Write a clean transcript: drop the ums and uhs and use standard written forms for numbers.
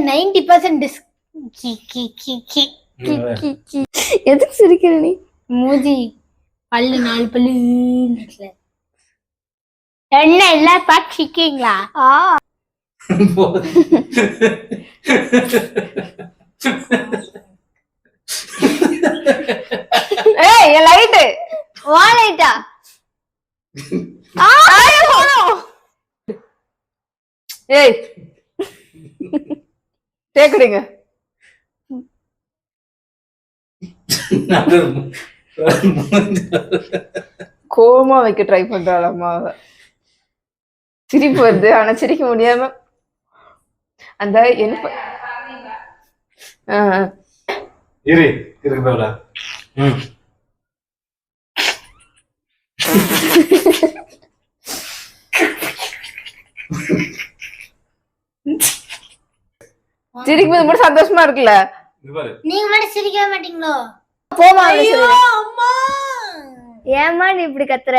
90% எதுக்கு சிரிக்கிற நீ? மூஞ்சி பல்லு 4 பல்லு என்ன எல்லாம் பார்த்து சிரிக்கீங்களா? ஏய் என் லைட் வாலைட்டா ஏய் தேக்குடுங்க. கோமா வைக்க ட்ரை பண்றாள் அம்மாவை. சிரிப்பு வருது ஆனா சிரிக்க முடியாம அந்த என்ன சிரிக்கும் போது மட்டும் சந்தோஷமா இருக்குல்ல. நீங்க மட்டும் சிரிக்கவே மாட்டீங்களோ? போமா அம்மா ஏமா நீ இப்படி கத்துற?